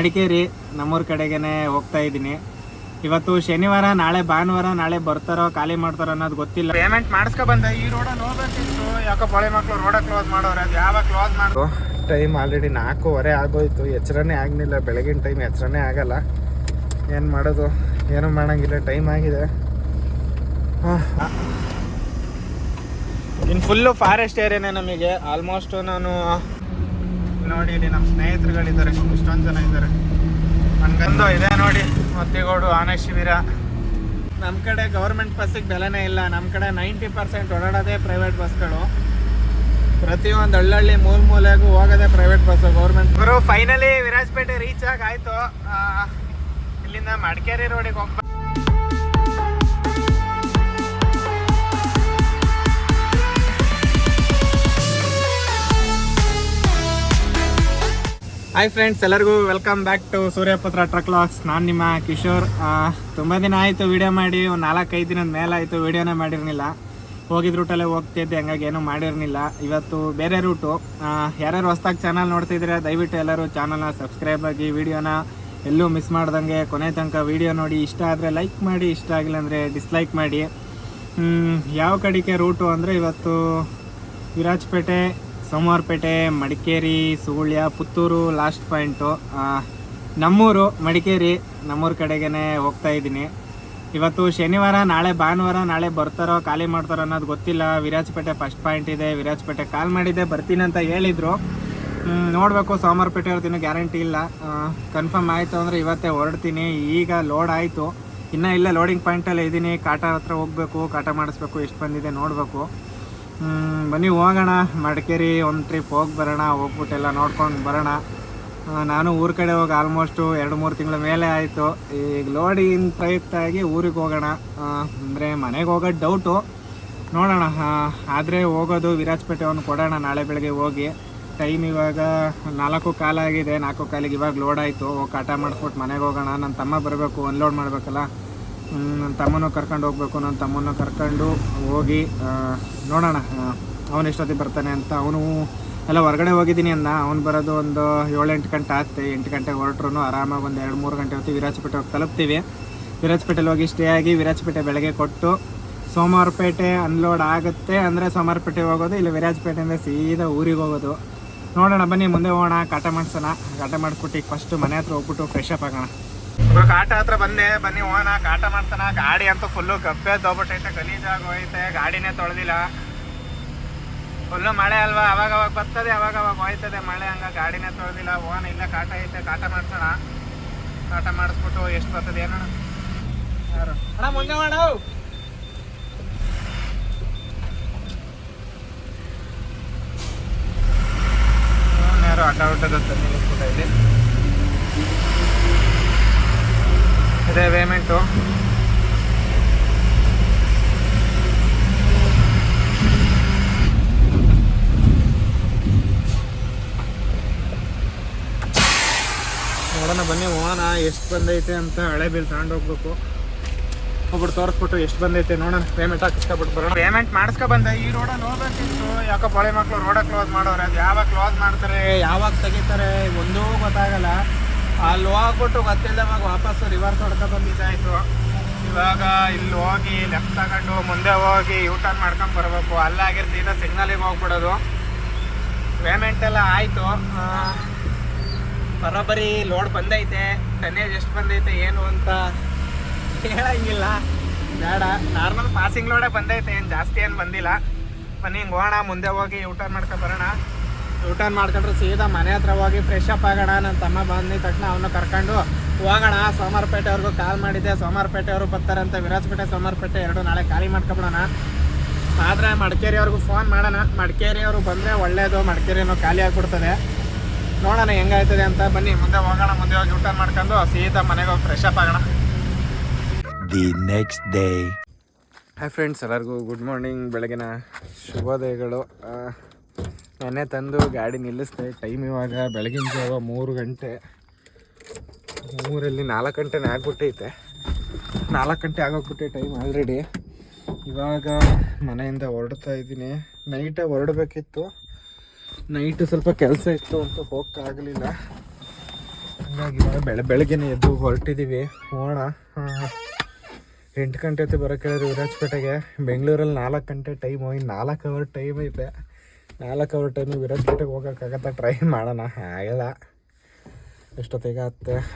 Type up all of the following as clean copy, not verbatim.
ಮಡಿಕೇರಿ ನಮ್ಮೂರ ಕಡೆಗೇನೆ ಹೋಗ್ತಾ ಇದ್ದೀನಿ. ಇವತ್ತು ಶನಿವಾರ, ನಾಳೆ ಭಾನುವಾರ. ನಾಳೆ ಬರ್ತಾರೋ ಖಾಲಿ ಮಾಡ್ತಾರೋ ಅನ್ನೋದು ಗೊತ್ತಿಲ್ಲ. ಪೇಮೆಂಟ್ ಮಾಡಿಸ್ಕೊ ಬಂದೆ. ಈ ರೋಡಲ್ಲಿ ಹೋಗ್ಬೇಕಿತ್ತು, ಯಾಕೋ ಬಾಳೆ ಮಕ್ಕಳು ರೋಡ ಕ್ಲೋಸ್ ಮಾಡೋರು. ಅದು ಯಾವಾಗ ಕ್ಲೋಸ್ ಮಾಡೋ ಟೈಮ್ ಆಲ್ರೆಡಿ 4:15 ಆಗೋಯ್ತು. ಎಚ್ಚರನೇ ಆಗಲಿಲ್ಲ. ಬೆಳಗಿನ ಟೈಮ್ ಎಚ್ಚರನೇ ಆಗಲ್ಲ. ಏನು ಮಾಡೋದು, ಏನೂ ಮಾಡೋಂಗಿಲ್ಲ. ಟೈಮ್ ಆಗಿದೆ. ಇನ್ನು ಫುಲ್ಲು ಫಾರೆಸ್ಟ್ ಏರಿಯಾನೇ ನಮಗೆ. ಆಲ್ಮೋಸ್ಟ್ ನಾನು ನೋಡಿ, ಇಲ್ಲಿ ನಮ್ಮ ಸ್ನೇಹಿತರುಗಳಿದ್ದಾರೆ, ಇಷ್ಟೊಂದು ಜನ ಇದ್ದಾರೆ. ಹಂಗಂದು ಇದೆ ನೋಡಿ, ಮತ್ತಿಗೋಡು ಆನೆ ಶಿಬಿರ. ನಮ್ಮ ಕಡೆ ಗೌರ್ಮೆಂಟ್ ಬಸ್ಸಿಗೆ ಬೆಲೆನೇ ಇಲ್ಲ. ನಮ್ಮ ಕಡೆ 90% ಓಡಾಡೋದೇ ಪ್ರೈವೇಟ್ ಬಸ್ಗಳು. ಪ್ರತಿಯೊಂದು ಹಳ್ಳಿ ಮೂಲೆಗೂ ಹೋಗೋದೇ ಪ್ರೈವೇಟ್ ಬಸ್ಸು. ಗೌರ್ಮೆಂಟ್ ಬರೋ ಫೈನಲಿ ವಿರಾಜಪೇಟೆ ರೀಚ್ ಆಗಾಯ್ತು. ಇಲ್ಲಿಂದ ಮಡಿಕೇರಿ ರೋಡಿಗೆ ಹೋಗ್ಬೇಕು. ಹಾಯ್ ಫ್ರೆಂಡ್ಸ್, ಎಲ್ಲರಿಗೂ welcome back to Suryaputra truck logs. ನಾನು ನಿಮ್ಮ ಕಿಶೋರ್. ತುಂಬ ದಿನ ಆಯಿತು ವೀಡಿಯೋ ಮಾಡಿ, ಒಂದು 4-5 ದಿನದ ಮೇಲೆ ಆಯಿತು ವೀಡಿಯೋನೇ ಮಾಡಿರಲಿಲ್ಲ. ಹೋಗಿದ್ದ ರೂಟಲ್ಲೇ ಹೋಗ್ತಿದ್ದೆ, ಹಂಗಾಗಿ ಏನೂ ಮಾಡಿರಲಿಲ್ಲ. ಇವತ್ತು ಬೇರೆ ರೂಟು. ಯಾರ್ಯಾರು ಹೊಸ್ದಾಗಿ ಚಾನಲ್ ನೋಡ್ತಿದ್ರೆ ದಯವಿಟ್ಟು ಎಲ್ಲರೂ ಚಾನಲ್ನ ಸಬ್ಸ್ಕ್ರೈಬ್ ಆಗಿ, ವೀಡಿಯೋನ ಎಲ್ಲೂ ಮಿಸ್ ಮಾಡ್ದಂಗೆ ಕೊನೆ ತನಕ ವೀಡಿಯೋ ನೋಡಿ. ಇಷ್ಟ ಆದರೆ ಲೈಕ್ ಮಾಡಿ, ಇಷ್ಟ ಆಗಿಲ್ಲ ಅಂದರೆ ಡಿಸ್ಲೈಕ್ ಮಾಡಿ. ಯಾವ ಕಡೆಗೆ ರೂಟು ಅಂದರೆ ಇವತ್ತು ವಿರಾಜಪೇಟೆ, ಸೋಮವಾರಪೇಟೆ, ಮಡಿಕೇರಿ, ಸುಗುಳ್ಯ, ಪುತ್ತೂರು ಲಾಸ್ಟ್ ಪಾಯಿಂಟು. ನಮ್ಮೂರು ಮಡಿಕೇರಿ, ನಮ್ಮೂರ ಕಡೆಗೇ ಹೋಗ್ತಾ ಇದ್ದೀನಿ. ಇವತ್ತು ಶನಿವಾರ, ನಾಳೆ ಭಾನುವಾರ. ನಾಳೆ ಬರ್ತಾರೋ ಖಾಲಿ ಮಾಡ್ತಾರೋ ಅನ್ನೋದು ಗೊತ್ತಿಲ್ಲ. ವಿರಾಜಪೇಟೆ ಫಸ್ಟ್ ಪಾಯಿಂಟ್ ಇದೆ. ವಿರಾಜಪೇಟೆ ಕಾಲ್ ಮಾಡಿದ್ದೆ, ಬರ್ತೀನಿ ಅಂತ ಹೇಳಿದರು. ನೋಡಬೇಕು. ಸೋಮವಾರಪೇಟೆ ಅವ್ರದ್ದು ಗ್ಯಾರಂಟಿ ಇಲ್ಲ. ಕನ್ಫರ್ಮ್ ಆಯಿತು ಅಂದರೆ ಇವತ್ತೇ ಹೊರಡ್ತೀನಿ. ಈಗ ಲೋಡ್ ಆಯಿತು, ಇನ್ನೂ ಇಲ್ಲ, ಲೋಡಿಂಗ್ ಪಾಯಿಂಟಲ್ಲೇ ಇದ್ದೀನಿ. ಕಾಟ ಹತ್ರ ಹೋಗಬೇಕು, ಕಾಟ ಮಾಡಿಸ್ಬೇಕು, ಎಷ್ಟು ಬಂದಿದೆ ನೋಡಬೇಕು. ಬನ್ನಿ ಹೋಗೋಣ. ಮಡಿಕೇರಿ ಒಂದು ಟ್ರಿಪ್ ಹೋಗಿ ಬರೋಣ. ಹೋಗ್ಬಿಟ್ಟೆಲ್ಲ ನೋಡ್ಕೊಂಡು ಬರೋಣ. ನಾನು ಊರ ಕಡೆ ಹೋಗಿ ಆಲ್ಮೋಸ್ಟು 2-3 ತಿಂಗಳ ಮೇಲೆ ಆಯಿತು. ಈಗ ಲೋಡಿನ ಪ್ರಯುಕ್ತ ಆಗಿ ಊರಿಗೆ ಹೋಗೋಣ. ಅಂದರೆ ಮನೆಗೆ ಹೋಗೋದು ಡೌಟು, ನೋಡೋಣ. ಆದರೆ ಹೋಗೋದು ವಿರಾಜಪೇಟೆ ಒಂದು ಕೊಡೋಣ. ನಾಳೆ ಬೆಳಗ್ಗೆ ಹೋಗಿ. ಟೈಮ್ ಇವಾಗ 4:15 ಆಗಿದೆ. 4:15 ಇವಾಗ ಲೋಡ್ ಆಯಿತು. ಹೋಗಿ ಕಾಟ ಮಾಡಿಸ್ಬಿಟ್ಟು ಮನೆಗೆ ಹೋಗೋಣ. ನನ್ನ ತಮ್ಮ ಬರಬೇಕು, ಅನ್ಲೋಡ್ ಮಾಡಬೇಕಲ್ಲ. ನನ್ನ ತಮ್ಮನೂ ಕರ್ಕೊಂಡು ಹೋಗ್ಬೇಕು. ನನ್ನ ತಮ್ಮನ್ನು ಕರ್ಕೊಂಡು ಹೋಗಿ ನೋಡೋಣ ಅವನು ಎಷ್ಟೊತ್ತಿಗೆ ಬರ್ತಾನೆ ಅಂತ. ಅವನು ಎಲ್ಲ ಹೊರಗಡೆ ಹೋಗಿದ್ದೀನಿ ಅಂದ. ಅವ್ನು ಬರೋದು ಒಂದು 7-8 ಗಂಟೆ ಆಗ್ತದೆ. 8 ಗಂಟೆಗೆ ಹೊರಟ್ರು ಆರಾಮಾಗಿ ಒಂದು 2-3 ಗಂಟೆ ಹೊತ್ತು ವಿರಾಜಪೇಟೆ ಹೋಗಿ ತಲುಪ್ತೀವಿ. ವಿರಾಜಪೇಟೆಲಿ ಹೋಗಿ ಸ್ಟೇ ಆಗಿ ವಿರಾಜಪೇಟೆ ಬೆಳಗ್ಗೆ ಕೊಟ್ಟು ಸೋಮವಾರಪೇಟೆ ಅನ್ಲೋಡ್ ಆಗುತ್ತೆ ಅಂದರೆ ಸೋಮವಾರಪೇಟೆ ಹೋಗೋದು. ಇಲ್ಲ ವಿರಾಜಪೇಟೆಯಿಂದ ಸೀದಾ ಊರಿಗೆ ಹೋಗೋದು. ನೋಡೋಣ, ಬನ್ನಿ ಮುಂದೆ ಹೋಗೋಣ. ಕಾಟ ಮಾಡಿಸೋಣ. ಕಾಟ ಮಾಡಿಸ್ಬಿಟ್ಟು ಈಗ ಫಸ್ಟು ಮನೆ ಹತ್ರ ಹೋಗ್ಬಿಟ್ಟು ಫ್ರೆಶ್ ಅಪ್ ಆಗೋಣ. ಕಾಟ ಹತ್ರ ಬಂದೆ, ಬನ್ನಿ ಹೋಗೋಣ. ಕಾಟ ಮಾಡ್ತಾನ. ಗಾಡಿ ಅಂತೂ ಫುಲ್ಲು ಗಬ್ಬೆ ತೊಗೊಬಿಟ್ಟೈತೆ, ಗಲೀಜಾಗಿ ಹೋಯ್ತೆ. ಗಾಡಿನೇ ತೊಳೆದಿಲ್ಲ. ಫುಲ್ಲು ಮಳೆ ಅಲ್ವಾ, ಅವಾಗ ಬರ್ತದೆ, ಅವಾಗ ಹೋಯ್ತದೆ ಮಳೆ. ಹಂಗೆ ಗಾಡಿನೇ ತೊಳೆದಿಲ್ಲ. ಹೋಗೋಣ. ಇಲ್ಲ ಕಾಟ ಐತೆ, ಕಾಟ ಮಾಡ್ಸೋಣ. ಕಾಟ ಮಾಡಿಸ್ಬಿಟ್ಟು ಎಷ್ಟು ಬರ್ತದೆ ಏನೋ. ಯಾರು ಅಣ್ಣ ಮುಂದೆ ಮಾಡ. ಯಾರು ಅಡ್ಡ ಅಡ್ಡದ ನಿಲ್ಲಿಸ್ಬಿಟ್ಟ ಇಲ್ಲಿ. ಇದೇ ಪೇಮೆಂಟು. ನೋಡೋಣ, ಬನ್ನಿ ಹೋಗೋಣ. ಎಷ್ಟು ಬಂದೈತೆ ಅಂತ ಹಳೆ ಬಿಲ್ ತಗೊಂಡು ಹೋಗ್ಬೇಕು. ಹೋಗ್ಬಿಟ್ಟು ತೋರಿಸ್ಬಿಟ್ಟು ಎಷ್ಟು ಬಂದೈತೆ ನೋಡೋಣ. ಪೇಮೆಂಟ್ ಹಾಕಿಸ್ಕೊಬಿಟ್ಟು ಬರೋಣ. ಪೇಮೆಂಟ್ ಮಾಡಿಸ್ಕೊ ಬಂದೆ. ಈ ರೋಡಲ್ಲಿ ಹೋಗ್ಬೇಕಿತ್ತು, ಯಾಕೋ ಬಾಳೆ ಮಕ್ಕಳು ರೋಡ ಕ್ಲೋಸ್ ಮಾಡೋರು. ಅದು ಯಾವಾಗ ಕ್ಲೋಸ್ ಮಾಡ್ತಾರೆ, ಯಾವಾಗ ತೆಗಿತಾರೆ ಒಂದೂ ಗೊತ್ತಾಗಲ್ಲ. ಅಲ್ಲಿ ಹೋಗ್ಬಿಟ್ಟು ಗೊತ್ತಿಲ್ಲದಾಗ ವಾಪಸ್ಸು ರಿವರ್ಸ್ ಹೊಡ್ಕೊ ಬಂದಿದ್ದಾಯಿತು. ಇವಾಗ ಇಲ್ಲಿ ಹೋಗಿ ಲೆಫ್ಟ್ ತಗೊಂಡು ಮುಂದೆ ಹೋಗಿ ಯೂಟರ್ನ್ ಮಾಡ್ಕೊಂಡು ಬರಬೇಕು. ಅಲ್ಲಾಗಿರ್ ಸೀದಾ ಸಿಗ್ನಲಿಗೆ ಹೋಗ್ಬಿಡೋದು. ಪೇಮೆಂಟ್ ಎಲ್ಲ ಆಯಿತು. ಬರೋಬ್ಬರಿ ಲೋಡ್ ಬಂದೈತೆ. ಟನ್ನೇಜ್ ಎಷ್ಟು ಬಂದೈತೆ ಏನು ಅಂತ ಹೇಳಂಗಿಲ್ಲ, ಬೇಡ. ನಾರ್ಮಲ್ ಪಾಸಿಂಗ್ ಲೋಡೇ ಬಂದೈತೆ, ಏನು ಜಾಸ್ತಿ ಏನು ಬಂದಿಲ್ಲ. ಬನ್ನಿ ಹಿಂಗೆ ಹೋಗೋಣ. ಮುಂದೆ ಹೋಗಿ ಯೂಟರ್ನ್ ಮಾಡ್ಕೊಂಡು ಬರೋಣ. ಯೂಟರ್ನ್ ಮಾಡ್ಕೊಂಡ್ರೆ ಸೀದಾ ಮನೆ ಹತ್ರ ಹೋಗಿ ಫ್ರೆಶ್ ಅಪ್ ಆಗೋಣ. ನನ್ನ ತಮ್ಮ ಬಂದಿದ ತಕ್ಷಣ ಅವನ್ನ ಕರ್ಕೊಂಡು ಹೋಗೋಣ. ಸೋಮವಾರಪೇಟೆಯವ್ರಿಗೂ ಕಾಲ್ ಮಾಡಿದ್ದೆ. ಸೋಮವಾರಪೇಟೆಯವರು ಬರ್ತಾರಂತೆ. ವಿರಾಜಪೇಟೆ, ಸೋಮವಾರಪೇಟೆ ಎರಡು ನಾಳೆ ಖಾಲಿ ಮಾಡ್ಕೊಬಿಡೋಣ. ಆದರೆ ಮಡಿಕೇರಿಯವ್ರಿಗೂ ಫೋನ್ ಮಾಡೋಣ. ಮಡಿಕೇರಿಯವರು ಬಂದರೆ ಒಳ್ಳೆಯದು. ಮಡಿಕೇರಿನೂ ಖಾಲಿ ಆಗಿಬಿಡ್ತದೆ. ನೋಡೋಣ ಹೆಂಗಾಯ್ತದೆ ಅಂತ. ಬನ್ನಿ ಮುಂದೆ ಹೋಗೋಣ. ಮುಂದೆ ಹೋಗಿ ಯೂಟರ್ನ್ ಮಾಡ್ಕೊಂಡು ಸೀದಾ ಮನೆಗೆ ಹೋಗಿ ಫ್ರೆಶ್ ಅಪ್ ಆಗೋಣ. The next day. Hi friends, ಎಲ್ಲರಿಗೂ ಗುಡ್ ಮಾರ್ನಿಂಗ್, ಬೆಳಗಿನ ಶುಭೋದಯಗಳು. ನೆನ್ನೆ ತಂದು ಗಾಡಿ ನಿಲ್ಲಿಸ್ದೆ. ಟೈಮ್ ಇವಾಗ ಬೆಳಗಿನ ಜಾವ 3 ಗಂಟೆ. 3ರಲ್ಲಿ 4 ಗಂಟೆನೇ ಆಗ್ಬಿಟ್ಟೈತೆ. 4 ಗಂಟೆ ಆಗೋಗ್ಬಿಟ್ಟೆ ಟೈಮ್ ಆಲ್ರೆಡಿ. ಇವಾಗ ಮನೆಯಿಂದ ಹೊರಡ್ತಾ ಇದ್ದೀನಿ. ನೈಟೇ ಹೊರಡಬೇಕಿತ್ತು. ನೈಟ್ ಸ್ವಲ್ಪ ಕೆಲಸ ಇತ್ತು ಅಂತ ಹೋಗೋಕ್ಕಾಗಲಿಲ್ಲ. ಹಂಗಾಗಿ ಬೆಳಗ್ಗೆನೇ ಎದ್ದು ಹೊರಟಿದ್ದೀವಿ. ಹೋಗೋಣ. 8 ಗಂಟೆ ಹೊತ್ತು ಬರೋಕ್ಕೆ ಹೇಳಿದ್ರು ವಿರಾಜಪೇಟೆಗೆ. ಬೆಂಗಳೂರಲ್ಲಿ 4 ಗಂಟೆ ಟೈಮು, ಇನ್ನು 4 ಅವರ್ ಟೈಮ್ ಐತೆ. 4 ಅವರ್ ಟೈಮಿಗೆ ವಿರಾಜಪೇಟೆಗೆ ಹೋಗೋಕ್ಕಾಗತ್ತಾ? ಟ್ರೈ ಮಾಡೋಣ. ಆಗಲ್ಲ. ಎಷ್ಟೊತ್ತಿಗೆ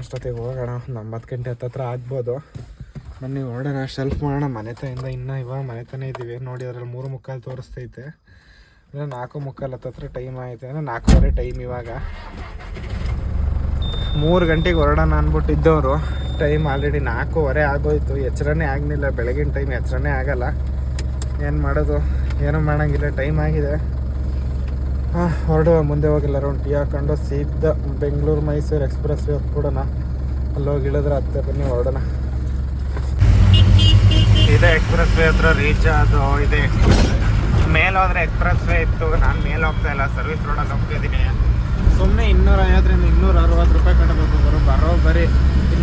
ಅಷ್ಟೊತ್ತಿಗೆ ಹೋಗೋಣ. ಒಂದು 9 ಗಂಟೆ ಹತ್ತತ್ರ ಆಗ್ಬೋದು. ಬನ್ನಿ ಹೊರಡೋಣ. ಶೆಲ್ಫ್ ಮಾಡೋಣ. ಮನೆತನಿಂದ ಇನ್ನೂ ಇವಾಗ ಮನೆತನೇ ಇದ್ದೀವಿ ನೋಡಿ. ಅದರಲ್ಲಿ 3:45 ತೋರಿಸ್ತೈತೆ. ಅಂದರೆ 4:45 ಹತ್ತತ್ರ ಟೈಮ್ ಆಯಿತು. ಅಂದರೆ 4:15 ಟೈಮ್ ಇವಾಗ. 3 ಗಂಟೆಗೆ ಹೊರಡೋಣ ಅಂದ್ಬಿಟ್ಟಿದ್ದವರು ಟೈಮ್ ಆಲ್ರೆಡಿ 4:15 ಆಗೋಯ್ತು. ಎಚ್ಚರನೇ ಆಗಲಿಲ್ಲ. ಬೆಳಗಿನ ಟೈಮ್ ಎಚ್ಚರನೇ ಆಗಲ್ಲ. ಏನು ಮಾಡೋದು? ಏನೂ ಮಾಡೋಂಗಿಲ್ಲ. ಟೈಮ್ ಆಗಿದೆ. ಹೊರಡುವ. ಮುಂದೆ ಹೋಗಿಲ್ಲ. ರೌಂಡ್ ಟೀ ಹಾಕೊಂಡು ಸೀದಾ ಬೆಂಗಳೂರು ಮೈಸೂರು ಎಕ್ಸ್ಪ್ರೆಸ್ ವೇ ಹೊತ್ಬಿಡೋಣ. ಅಲ್ಲೋಗಿ ಇಳಿದ್ರೆ ಹತ್ತೆ. ಬನ್ನಿ ಹೊರಡೋಣ. ಇದೇ ಎಕ್ಸ್ಪ್ರೆಸ್ ವೇ ಹತ್ರ ರೀಚ್ ಅದು. ಇದೆ ಎಕ್ಸ್ಪ್ರೆಸ್ ವೇ. ಮೇಲೆ ಹೋದರೆ ಎಕ್ಸ್ಪ್ರೆಸ್ ವೇ ಇತ್ತು. ನಾನು ಮೇಲೆ ಹೋಗ್ತಾ ಇಲ್ಲ, ಸರ್ವಿಸ್ ರೋಡಲ್ಲಿ ಹೋಗ್ತಿದ್ದೀನಿ. ಸುಮ್ಮನೆ 250ರಿಂದ 260 ರೂಪಾಯಿ ಕಟ್ಟಬೇಕು. ಬರೋಬ್ಬರಿ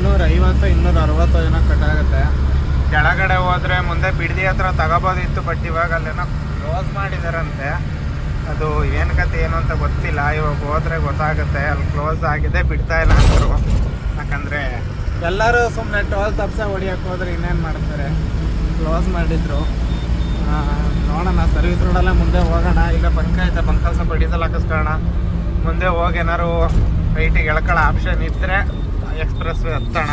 250 260 ಏನೋ ಕಟ್ಟಾಗುತ್ತೆ. ಕೆಳಗಡೆ ಹೋದರೆ ಮುಂದೆ ಬಿಡದಿ ಹತ್ರ ತಗೋಬೋದಿತ್ತು. ಬಟ್ ಇವಾಗ ಅಲ್ಲೇನೋ ಕ್ಲೋಸ್ ಮಾಡಿದಾರಂತೆ. ಅದು ಏನು ಕತೆ ಏನು ಅಂತ ಗೊತ್ತಿಲ್ಲ. ಇವಾಗ ಹೋದರೆ ಗೊತ್ತಾಗುತ್ತೆ. ಅಲ್ಲಿ ಕ್ಲೋಸ್ ಆಗಿದೆ, ಬಿಡ್ತಾ ಇಲ್ಲ ಅಂದರು. ಯಾಕಂದರೆ ಎಲ್ಲರೂ ಸುಮ್ಮನೆ ಟೋಲ್ ತಪ್ಸ ಹೊಡಿಯೋಕ್ಕೆ ಹೋದ್ರೆ ಇನ್ನೇನು ಮಾಡ್ತಾರೆ. ಕ್ಲೋಸ್ ಮಾಡಿದ್ರು. ನೋಡೋಣ. ಸರ್ವಿಸ್ ರೋಡಲ್ಲೇ ಮುಂದೆ ಹೋಗೋಣ. ಇಲ್ಲ ಬಂಕ ಐತೆ, ಬಂಕಲ್ಲಿ ಸ್ವಲ್ಪ ಡೀಸೆಲ್ ಹಾಕಿಸ್ಕೊಳ್ಳೋಣ. ಮುಂದೆ ಹೋಗಿ ಏನಾದ್ರು ರೈಟಿಗೆ ಎಳ್ಕೊಳ್ಳೋ ಆಪ್ಷನ್ ಇದ್ದರೆ ಎಕ್ಸ್ಪ್ರೆಸ್ ವೇ ಹತ್ತೋಣ.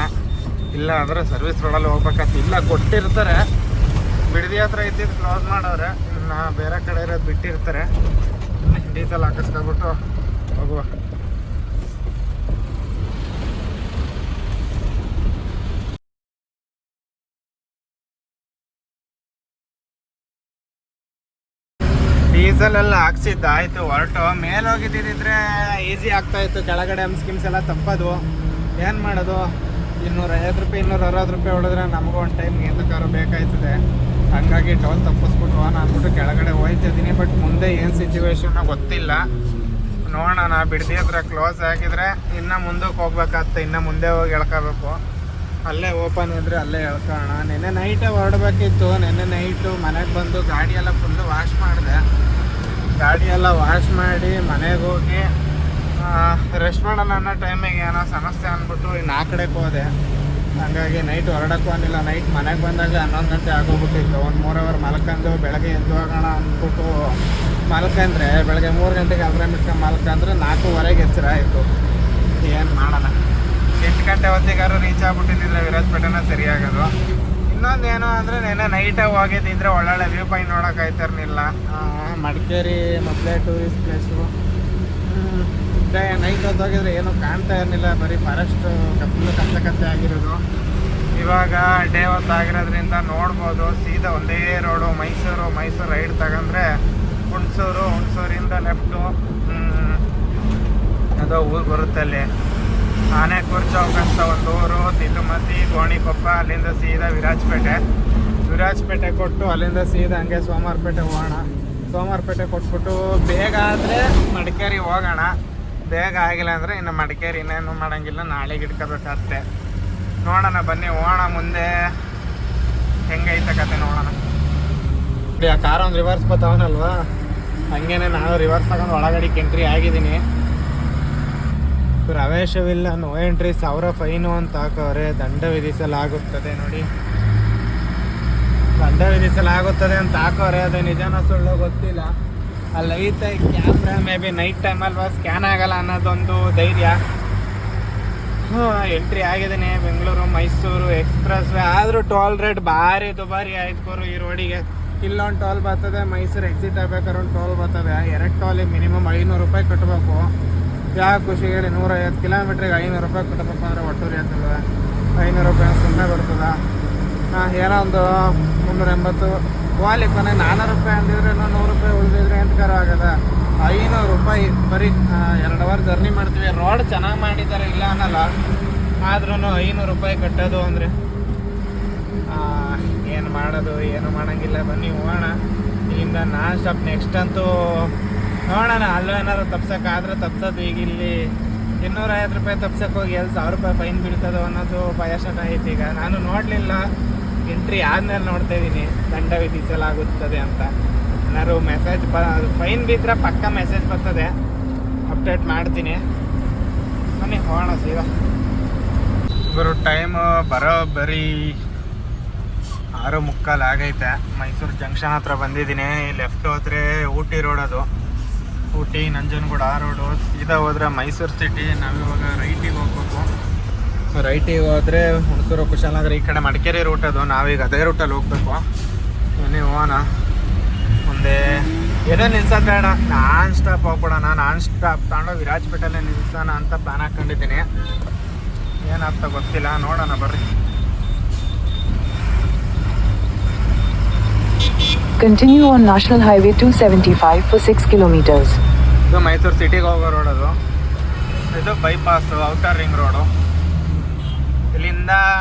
ಇಲ್ಲ ಅಂದರೆ ಸರ್ವಿಸ್ ರೋಡಲ್ಲಿ ಹೋಗ್ಬೇಕಂತ. ಇಲ್ಲ ಕೊಟ್ಟಿರ್ತಾರೆ. ಬಿಡದಿ ಹತ್ರ ಇದ್ದಿದ್ದು ಕ್ಲೋಸ್ ಮಾಡೋರೆ. ಇನ್ನು ಬೇರೆ ಕಡೆ ಇರೋದು ಬಿಟ್ಟಿರ್ತಾರೆ. ಡೀಸೆಲ್ ಹಾಕಿಸ್ಕೊಬಿಟ್ಟು ಹೋಗುವ. ಡೀಸೆಲೆಲ್ಲ ಹಾಕ್ಸಿದ್ದಾಯಿತು. ಹೊರಟು ಮೇಲೆ ಹೋಗಿದ್ದಿದ್ರೆ ಈಸಿ ಆಗ್ತಾಯಿತ್ತು. ಕೆಳಗಡೆ ಸ್ಕಿಮ್ಸ್ ಎಲ್ಲ ತಪ್ಪೋದು. ಏನು ಮಾಡೋದು? 250 ರೂಪಾಯಿ 260 ರೂಪಾಯಿ ಹೊಡೆದ್ರೆ ನಮಗೂ ಒಂದು ಟೈಮ್ಗೆ ಎಂತಕ್ಕಾರು ಬೇಕಾಯ್ತದೆ. ಹಾಗಾಗಿ ಟೋಲ್ ತಪ್ಪಿಸ್ಬಿಟ್ಟು ಹೋಗೋಣ ಅಂದ್ಬಿಟ್ಟು ಕೆಳಗಡೆ ಹೋಯ್ತಿದ್ದೀನಿ. ಬಟ್ ಮುಂದೆ ಏನು ಸಿಚುವೇಶನ್ನ ಗೊತ್ತಿಲ್ಲ. ನೋಡೋಣ. ಬಿಡದಿ ಹತ್ರ ಕ್ಲೋಸ್ ಆಗಿದ್ರೆ ಇನ್ನು ಮುಂದಕ್ಕೆ ಹೋಗ್ಬೇಕಾಗ್ತದೆ. ಇನ್ನು ಮುಂದೆ ಹೋಗಿ ಎಳ್ಕೋಬೇಕು. ಅಲ್ಲೇ ಓಪನ್ ಇದ್ದರೆ ಅಲ್ಲೇ ಎಳ್ಕೊಳ್ಳೋಣ. ನೆನ್ನೆ ನೈಟೇ ಹೊರಡಬೇಕಿತ್ತು. ನೆನ್ನೆ ನೈಟು ಮನೆಗೆ ಬಂದು ಗಾಡಿಯೆಲ್ಲ ಫುಲ್ಲು ವಾಶ್ ಮಾಡಿದೆ. ಗಾಡಿಯೆಲ್ಲ ವಾಶ್ ಮಾಡಿ ಮನೆಗೆ ಹೋಗಿ ರೆಸ್ಟ್ ಮಾಡೋಣ ಅನ್ನೋ ಟೈಮಿಗೆ ಏನೋ ಸಮಸ್ಯೆ ಅಂದ್ಬಿಟ್ಟು ಇನ್ನು ಆ ಕಡೆಗೆ ಹೋದೆ. ಹಾಗಾಗಿ ನೈಟ್ ಹೊರಡೋಕ್ಕೂ ಅನ್ನಿಲ್ಲ. ನೈಟ್ ಮನೆಗೆ ಬಂದಾಗ 11 ಗಂಟೆ ಆಗೋಗ್ಬಿಟ್ಟಿತ್ತು. ಒಂದು 3 ಅವರ್ ಮಲ್ಕೊಂಡು ಬೆಳಗ್ಗೆ ಎದ್ದು ಹೋಗೋಣ ಅಂದ್ಬಿಟ್ಟು ಮಲ್ಕಂದ್ರೆ ಬೆಳಗ್ಗೆ 3 ಗಂಟೆಗೆ ಅಲ್ರಾಮ್ ಇಟ್ಕೊಂಡು ಮಲ್ಕಂದ್ರೆ 4:15 ಎಚ್ಚರ ಆಯಿತು. ಏನು ಮಾಡೋಣ? 8 ಗಂಟೆ ಹೊತ್ತಿಗಾರು ರೀಚ್ ಆಗ್ಬಿಟ್ಟಿದ್ದಿದ್ರೆ ವಿರಾಜಪೇಟೆನ ಸರಿಯಾಗೋದು. ಇನ್ನೊಂದೇನು ಅಂದರೆ ನೆನ್ನೆ ನೈಟೇ ಹೋಗಿದ್ದಿದ್ರೆ ಒಳ್ಳೊಳ್ಳೆ ವ್ಯೂ ಪಾಯಿಂಟ್ ನೋಡೋಕ್ಕಾಯ್ತಿರ್ಲಿಲ್ಲ. ಮಡಿಕೇರಿ ಮೊದಲೇ ಟೂರಿಸ್ಟ್ ಪ್ಲೇಸು. ನೈಟ್ ಹೊತ್ತು ಹೋಗಿದ್ರೆ ಏನೂ ಕಾಣ್ತಾ ಇರಲಿಲ್ಲ. ಬರೀ ಫಾರೆಸ್ಟು ಫುಲ್ಲು ಕತ್ತೆ ಆಗಿರೋದು. ಇವಾಗ ಡೇ ಹೊತ್ತು ಆಗಿರೋದ್ರಿಂದ ನೋಡ್ಬೋದು. ಸೀದಾ ಒಂದೇ ರೋಡು ಮೈಸೂರು ರೈಡ್ ತಗೊಂಡ್ರೆ ಹುಣಸೂರಿಂದ ಲೆಫ್ಟು ಅದು ಊರು ಬರುತ್ತೆ. ಅಲ್ಲಿ ಆನೆಕೂರ್ ಚೌಕ್ ಅಂತ ಒಂದು ಊರು, ತಿರುಮತಿ, ಗೋಣಿಕೊಪ್ಪ. ಅಲ್ಲಿಂದ ಸೀದಾ ವಿರಾಜಪೇಟೆ ಕೊಟ್ಟು ಅಲ್ಲಿಂದ ಸೀದಾ ಹಂಗೆ ಸೋಮವಾರಪೇಟೆ ಹೋಗೋಣ. ಸೋಮವಾರಪೇಟೆ ಕೊಟ್ಬಿಟ್ಟು ಬೇಗ ಆದರೆ ಮಡಿಕೇರಿ ಹೋಗೋಣ. ಬೇಗ ಆಗಿಲ್ಲ ಅಂದರೆ ಇನ್ನು ಮಡಿಕೇರಿ ಇನ್ನೇನು ಮಾಡೋಂಗಿಲ್ಲ. ನಾಳೆಗೆ ಇಟ್ಕೋಬೇಕಾಗತ್ತೆ. ನೋಡೋಣ. ಬನ್ನಿ ಹೋಗೋಣ. ಮುಂದೆ ಹೆಂಗೈತೆ ಕತೆ ನೋಡೋಣ. ಆ ಕಾರ್ ಒಂದು ರಿವರ್ಸ್ ಬರ್ತಾವನಲ್ವಾ, ಹಂಗೇನೆ ನಾನು ರಿವರ್ಸ್ ತಗೊಂಡು ಒಳಗಡೆಗೆ ಎಂಟ್ರಿ ಆಗಿದ್ದೀನಿ. ಪ್ರವೇಶವಿಲ್ಲ, ನೋ ಎಂಟ್ರಿ, 1000 ಫೈನು ಅಂತ ಹಾಕವ್ರೆ. ದಂಡ ವಿಧಿಸಲಾಗುತ್ತದೆ ನೋಡಿ. ದಂಡ ವಿಧಿಸಲಾಗುತ್ತದೆ ಅಂತ ಹಾಕವ್ರೆ. ಅದು ನಿಜನೋ ಸುಳ್ಳು ಗೊತ್ತಿಲ್ಲ. ಅಲ್ಲಿ ಐತೆ ಕ್ಯಾಮ್ರಾ. ಮೇ ಬಿ ನೈಟ್ ಟೈಮಲ್ವಾ ಸ್ಕ್ಯಾನ್ ಆಗಲ್ಲ ಅನ್ನೋದೊಂದು ಧೈರ್ಯ. ಎಂಟ್ರಿ ಆಗಿದ್ದೀನಿ. Bengaluru Mysuru expressway. ಆದರೂ ಟೋಲ್ ರೇಟ್ ಭಾರಿ ದುಬಾರಿ ಆಯ್ತು ಈ ರೋಡಿಗೆ. ಇಲ್ಲೊಂದು ಟೋಲ್ ಬರ್ತದೆ, ಮೈಸೂರು ಎಕ್ಸಿಟ್ ಆಗ್ಬೇಕಾದ್ರೆ ಒಂದು ಟೋಲ್ ಬರ್ತದೆ. 2 ಟೋಲಿಗೆ ಮಿನಿಮಮ್ 500 ರೂಪಾಯಿ ಕಟ್ಟಬೇಕು. ಯಾವ ಖುಷಿ ಹೇಳಿ? 150 ಕಿಲೋಮೀಟ್ರಿಗೆ 500 ರೂಪಾಯಿ ಕಟ್ಟಬೇಕು ಅಂದರೆ ಒಟ್ಟೂರಿ ಆಗ್ತದೆ. 500 ರೂಪಾಯಿ ಸುಮ್ಮನೆ ಬರ್ತದೆ. ಏನೋ ಒಂದು 380 ಹೋಗ್ಲಿಕ್ಕೆ ಕೊನೆ 400 ರೂಪಾಯಿ ಅಂದಿದ್ರೆ 100 ರೂಪಾಯಿ ಉಳಿದಿದ್ರೆ ಎಂತಕಾರ ಆಗದ. 500 ರೂಪಾಯಿ ಬರೀ 2 ಅವರ್ ಜರ್ನಿ ಮಾಡ್ತೀವಿ. ರೋಡ್ ಚೆನ್ನಾಗಿ ಮಾಡಿದ್ದಾರೆ, ಇಲ್ಲ ಅನ್ನಲ್ಲ. ಆದ್ರೂ 500 ರೂಪಾಯಿ ಕಟ್ಟೋದು ಅಂದರೆ ಏನು ಮಾಡೋದು? ಏನು ಮಾಡೋಂಗಿಲ್ಲ. ಬನ್ನಿ ಹೋಗೋಣ. ಇಲ್ಲಿಂದ ನಾನ್ ಸ್ಟಾಪ್. ನೆಕ್ಸ್ಟ್ ಅಂತೂ ನೋಡೋಣ. ಅಲ್ಲೂ ಏನಾದ್ರು ತಪ್ಸೋಕ್ಕಾದ್ರೆ ತಪ್ಸೋದು. ಈಗ ಇಲ್ಲಿ 250 ರೂಪಾಯಿ ತಪ್ಸಕ್ಕೆ ಹೋಗಿ 1000 ರೂಪಾಯಿ ಫೈನ್ ಬೀಳ್ತದೋ ಅನ್ನೋದು ಭಯಶಟ ಐತಿ. ಈಗ ನಾನು ನೋಡಲಿಲ್ಲ. ಎಂಟ್ರಿ ಆದಮೇಲೆ ನೋಡ್ತಾ ಇದ್ದೀನಿ ದಂಡ ವಿಧಿಸಲಾಗುತ್ತದೆ ಅಂತ. ಏನಾದ್ರು ಮೆಸೇಜ್ ಫೈನ್ ಬಿದ್ದರೆ ಪಕ್ಕ ಮೆಸೇಜ್ ಬರ್ತದೆ. ಅಪ್ಡೇಟ್ ಮಾಡ್ತೀನಿ. ಬನ್ನಿ ಹೋಗೋಣ ಸೀದಾ. ಗುರು ಟೈಮ್ ಬರೋಬ್ಬರಿ 6:45 ಆಗೈತೆ. ಮೈಸೂರು ಜಂಕ್ಷನ್ ಹತ್ರ ಬಂದಿದ್ದೀನಿ. ಲೆಫ್ಟ್ ಹೋದರೆ ಊಟಿ ರೋಡ್, ಅದು ಊಟಿ ನಂಜನಗೂಡು ಆ ರೋಡು. ಸೀದಾ ಹೋದರೆ ಮೈಸೂರು ಸಿಟಿ. ನಾವಿವಾಗ ರೈಟಿಗೆ ಹೋಗ್ಬೇಕು. ರೈಟಿಗೆ ಹೋದರೆ ಹುಣಸೂರು, ಕುಶಾಲನಗರ, ಈ ಕಡೆ ಮಡಿಕೇರಿ ರೂಟ್ ಅದು. ನಾವೀಗ ಅದೇ ರೂಟಲ್ಲಿ ಹೋಗ್ಬೇಕು. ನೀವು ಹೋಗೋಣ. ಮುಂದೆ ಏನೋ ನಿಲ್ಸೋದು ಬೇಡ, ನಾನ್ ಸ್ಟಾಪ್ ಹೋಗ್ಬಿಡೋಣ. ನಾನ್ ಸ್ಟಾಪ್ ತಗೊಂಡು ವಿರಾಜಪೇಟೆಲ್ಲೇ ನಿಲ್ಸೋಣ ಅಂತ ಪ್ಲಾನ್ ಹಾಕ್ಕೊಂಡಿದ್ದೀನಿ. ಏನಾಗ್ತಾ ಗೊತ್ತಿಲ್ಲ, ನೋಡೋಣ ಬರ್ರಿ. Continue on National Highway 275 for 6 kilometers. ಇದು ಮೈಸೂರು ಸಿಟಿಗೆ ಹೋಗೋ ರೋಡ್ ಅದು. ಇದು ಬೈಪಾಸು, ಔಟರ್ ರಿಂಗ್ ರೋಡು. ಇಲ್ಲಿಂದ